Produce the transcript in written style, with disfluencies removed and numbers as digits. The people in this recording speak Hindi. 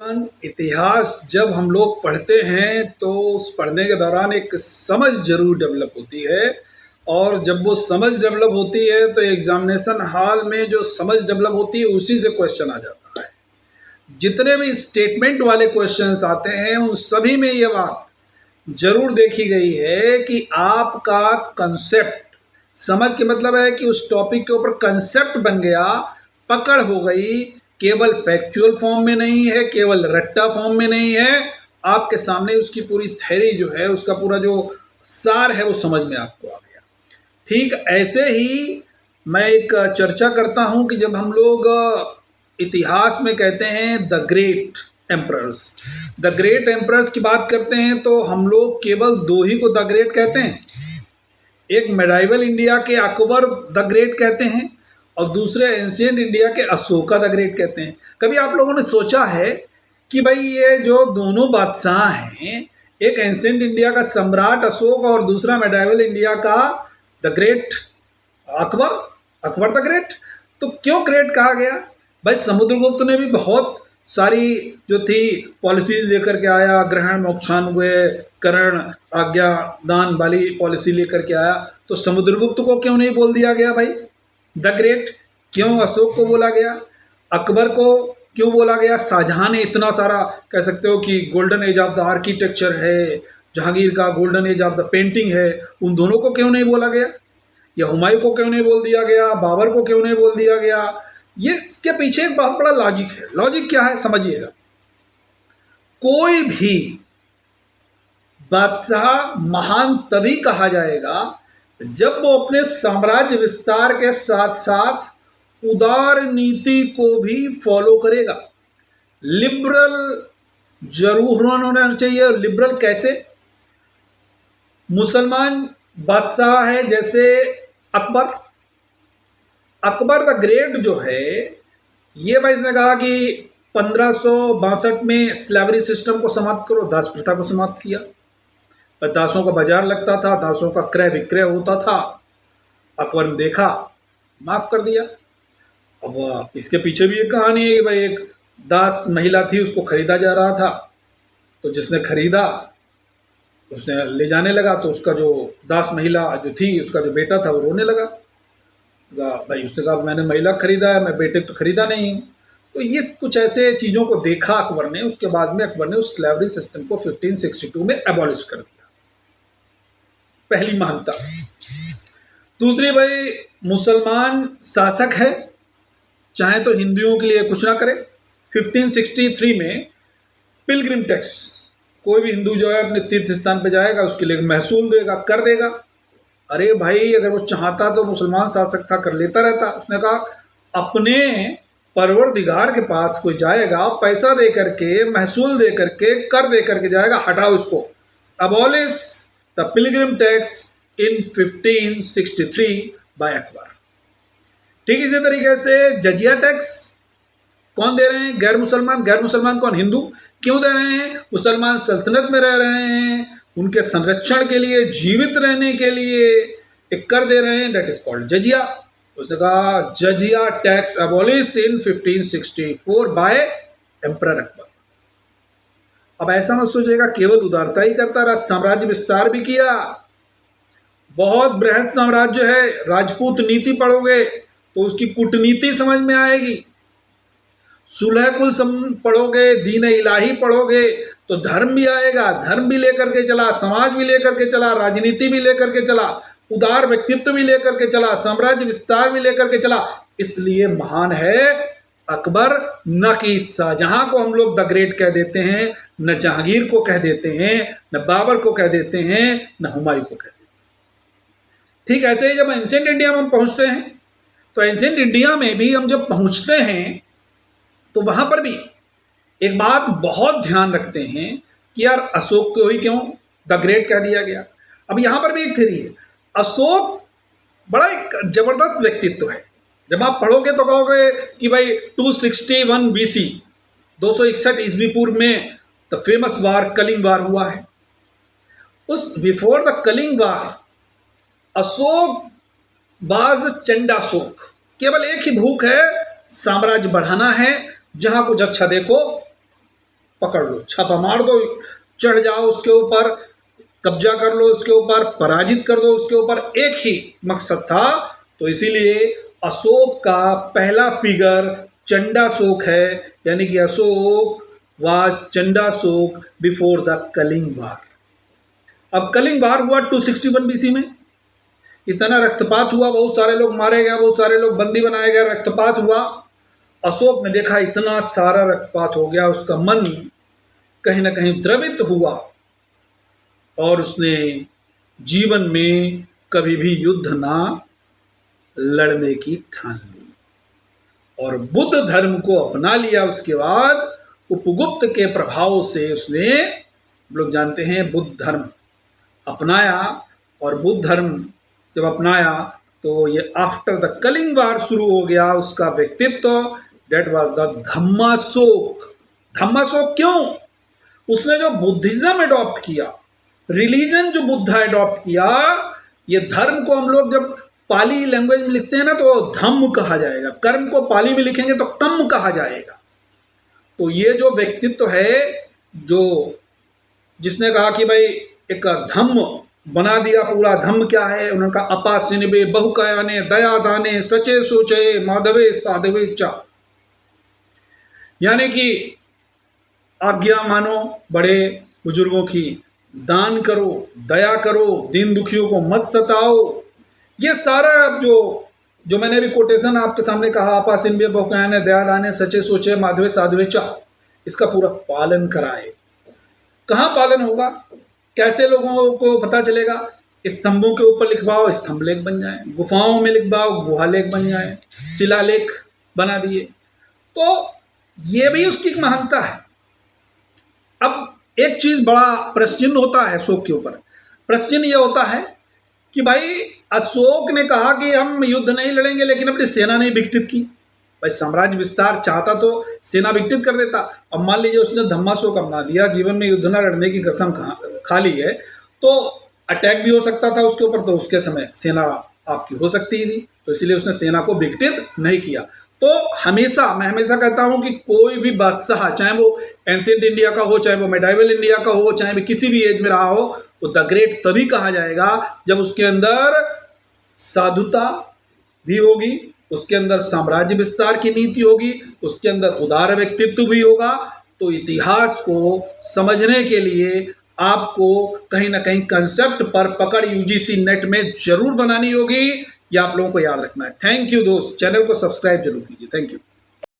इतिहास जब हम लोग पढ़ते हैं तो उस पढ़ने के दौरान एक समझ जरूर डेवलप होती है। और जब वो समझ डेवलप होती है तो एग्जामिनेशन हॉल में जो समझ डेवलप होती है उसी से क्वेश्चन आ जाता है। जितने भी स्टेटमेंट वाले क्वेश्चंस आते हैं उन सभी में ये बात जरूर देखी गई है कि आपका कंसेप्ट, समझ के मतलब है कि उस टॉपिक के ऊपर कंसेप्ट बन गया, पकड़ हो गई, केवल फैक्चुअल फॉर्म में नहीं है, केवल रट्टा फॉर्म में नहीं है, आपके सामने उसकी पूरी थ्योरी जो है, उसका पूरा जो सार है वो समझ में आपको आ गया। ठीक ऐसे ही मैं एक चर्चा करता हूं कि जब हम लोग इतिहास में कहते हैं the great emperors, the great emperors की बात करते हैं तो हम लोग केवल दो ही को द ग्रेट कहते हैं। एक मेडाइवल इंडिया के अकबर द ग्रेट कहते हैं और दूसरे एंशिएंट इंडिया के अशोका द ग्रेट कहते हैं। कभी आप लोगों ने सोचा है कि भाई ये जो दोनों बादशाह हैं, एक एंशिएंट इंडिया का सम्राट अशोक और दूसरा मेडाइवल इंडिया का the great Akbar, Akbar the great, तो क्यों ग्रेट कहा गया? भाई समुद्रगुप्त ने भी बहुत सारी जो थी पॉलिसीज लेकर के आया, ग्रहण मोक्षान्वय करण आज्ञा दान वाली पॉलिसी लेकर के आया, तो समुद्रगुप्त को क्यों नहीं बोल दिया गया भाई द ग्रेट? क्यों अशोक को बोला गया? अकबर को क्यों बोला गया? शाहजहां ने इतना सारा कह सकते हो कि golden age of the architecture है, जहांगीर का golden age of the painting है, उन दोनों को क्यों नहीं बोला गया? या हुमायूं को क्यों नहीं बोल दिया गया? बाबर को क्यों नहीं बोल दिया गया? ये इसके पीछे एक बहुत बड़ा लॉजिक है। लॉजिक क्या है समझिएगा। कोई भी बादशाह महान तभी कहा जाएगा जब वो अपने साम्राज्य विस्तार के साथ साथ उदार नीति को भी फॉलो करेगा। लिबरल जरूर होना चाहिए। लिबरल कैसे? मुसलमान बादशाह है जैसे अकबर, अकबर द ग्रेट जो है, ये भाई इसने कहा कि 1562 में स्लेवरी सिस्टम को समाप्त करो, दास प्रथा को समाप्त किया। पर दासों का बाजार लगता था, दासों का क्रय विक्रय होता था, अकबर ने देखा, माफ कर दिया। अब इसके पीछे भी एक कहानी है कि भाई एक दास महिला थी, उसको खरीदा जा रहा था, तो जिसने खरीदा उसने ले जाने लगा, तो उसका जो दास महिला जो थी, उसका जो बेटा था वो रोने लगा। भाई उसने कहा मैंने महिला खरीदा है, मैं बेटे तो खरीदा नहीं। तो ये कुछ ऐसे चीज़ों को देखा अकबर ने। उसके बाद में अकबर ने उस स्लेवरी सिस्टम को 1562 में एबॉलिश कर दिया। पहली महानता। दूसरी, भाई मुसलमान शासक है, चाहे तो हिंदुओं के लिए कुछ ना करे। 1563 में पिलग्रिम टैक्स, कोई भी हिंदू जो है अपने तीर्थ स्थान पे जाएगा उसके लिए महसूल देगा, कर देगा। अरे भाई अगर वो चाहता तो मुसलमान शासक था, कर लेता रहता। उसने कहा अपने परवरदिगार के पास कोई जाएगा, पैसा दे करके, महसूल दे करके, कर दे करके जाएगा, हटाओ इसको। Abolish the pilgrim tax in 1563 by Akbar. ठीक इसी तरीके से जजिया टैक्स कौन दे रहे हैं? गैर मुसलमान। गैर मुसलमान कौन? हिंदू। क्यों दे रहे हैं? मुसलमान सल्तनत में रह रहे हैं, उनके संरक्षण के लिए, जीवित रहने के लिए एक कर दे रहे हैं, डेट इज कॉल्ड जजिया। उसने कहा जजिया टैक्स अबॉलिश इन 1564 बाय एम्परर अकबर। अब ऐसा मत सोचिएगा केवल उदारता ही करता रहा, साम्राज्य विस्तार भी किया। बहुत बृहद साम्राज्य है। राजपूत नीति पढ़ोगे तो उसकी कूटनीति समझ में आएगी। सुलह कुल पढ़ोगे, दीन इलाही पढ़ोगे तो धर्म भी आएगा। धर्म भी लेकर के चला, समाज भी लेकर के चला, राजनीति भी लेकर के चला, उदार व्यक्तित्व भी लेकर के चला, साम्राज्य विस्तार भी लेकर के चला। इसलिए महान है अकबर, न कि शाहजहां को हम लोग द ग्रेट कह देते हैं, न जहांगीर को कह देते हैं, न बाबर को कह देते हैं, न हुमायूं को कह देते हैं। ठीक ऐसे ही जब एंशिएंट इंडिया में हम पहुंचते हैं तो एंशिएंट इंडिया में भी हम जब पहुंचते हैं तो वहां पर भी एक बात बहुत ध्यान रखते हैं कि यार अशोक को ही क्यों द ग्रेट कह दिया गया। अब यहां पर भी एक थ्योरी है। अशोक बड़ा एक जबरदस्त व्यक्तित्व है। जब आप पढ़ोगे तो कहोगे कि भाई 261 BC, 261 ईस्वी पूर्व में द फेमस वार कलिंग वार हुआ है। उस बिफोर द कलिंग वार अशोक बाज चंडाशोक, केवल एक ही भूख है, साम्राज्य बढ़ाना है, जहां कुछ अच्छा देखो पकड़ लो, छापा मार दो, चढ़ जाओ उसके ऊपर, कब्जा कर लो उसके ऊपर, पराजित कर दो उसके ऊपर, एक ही मकसद था। तो इसीलिए अशोक का पहला फिगर चंडाशोक है, यानी कि Ashoka was Chandashok before the Kalinga war. अब कलिंग वार हुआ 261 बीसी में, इतना रक्तपात हुआ, बहुत सारे लोग मारे गए, बहुत सारे लोग बंदी बनाए गए, रक्तपात हुआ। अशोक ने देखा इतना सारा रक्तपात हो गया, उसका मन कहीं ना कहीं द्रवित हुआ और उसने जीवन में कभी भी युद्ध ना लड़ने की ठान ली और बुद्ध धर्म को अपना लिया। उसके बाद उपगुप्त के प्रभाव से उसने, हम लोग जानते हैं, बुद्ध धर्म अपनाया। और बुद्ध धर्म जब अपनाया तो ये आफ्टर द कलिंग वार शुरू हो गया उसका व्यक्तित्व, that was the Dhammashoka. Dhammashoka क्यों? उसने जो बुद्धिज्म एडॉप्ट किया, रिलीजन जो बुद्ध एडॉप्ट किया, ये धर्म को हम लोग जब पाली लैंग्वेज में लिखते हैं ना तो धम्म कहा जाएगा, कर्म को पाली में लिखेंगे तो कम कहा जाएगा। तो ये जो व्यक्तित्व है, जो जिसने कहा कि भाई एक धम्म बना दिया पूरा, धम्म क्या है? उन्होंने कहा अपा सिनबे बहुकायाने दया दाने सचे सोचे माधवे साधवे चा, यानी कि आज्ञा मानो बड़े बुजुर्गों की, दान करो, दया करो, दीन दुखियों को मत सताओ। ये सारा जो मैंने अभी कोटेशन आपके सामने कहा, आपा सिनबे बहुकायाने दया दाने सचे सोचे माधवे साधवे चा, इसका पूरा पालन कराए। कहाँ पालन होगा? कैसे लोगों को पता चलेगा? स्तंभों के ऊपर लिखवाओ, स्तंभ लेख बन जाए, गुफाओं में लिखवाओ, गुहा लेख बन जाए, शिलालेख बना दिए। तो ये भी उसकी एक महानता है। अब एक चीज बड़ा प्रश्न चिन्ह होता है अशोक के ऊपर। प्रश्न चिन्ह ये होता है कि भाई अशोक ने कहा कि हम युद्ध नहीं लड़ेंगे, लेकिन अपनी सेना नहीं विकसित की। भाई साम्राज्य विस्तार चाहता तो सेना विकसित कर देता। अब मान लीजिए उसने धम्माशोक अपना दिया, जीवन में युद्ध न लड़ने की कसम खा ली है, तो अटैक भी हो सकता था उसके ऊपर, तो उसके समय सेना आपकी हो सकती थी, तो इसलिए उसने सेना को विकसित नहीं किया। तो मैं हमेशा कहता हूं कि कोई भी बादशाह, चाहे वो एंशिएंट इंडिया का हो, चाहे वो मेडाइवल इंडिया का हो, चाहे भी किसी भी एज में रहा हो, वो द ग्रेट तभी कहा जाएगा जब उसके अंदर साधुता भी होगी, उसके अंदर साम्राज्य विस्तार की नीति होगी, उसके अंदर उदार व्यक्तित्व भी होगा। तो इतिहास को समझने के लिए आपको कहीं ना कहीं कंसेप्ट पर पकड़ यूजीसी नेट में जरूर बनानी होगी, ये आप लोगों को याद रखना है। थैंक यू दोस्त, चैनल को सब्सक्राइब जरूर कीजिए। Thank you.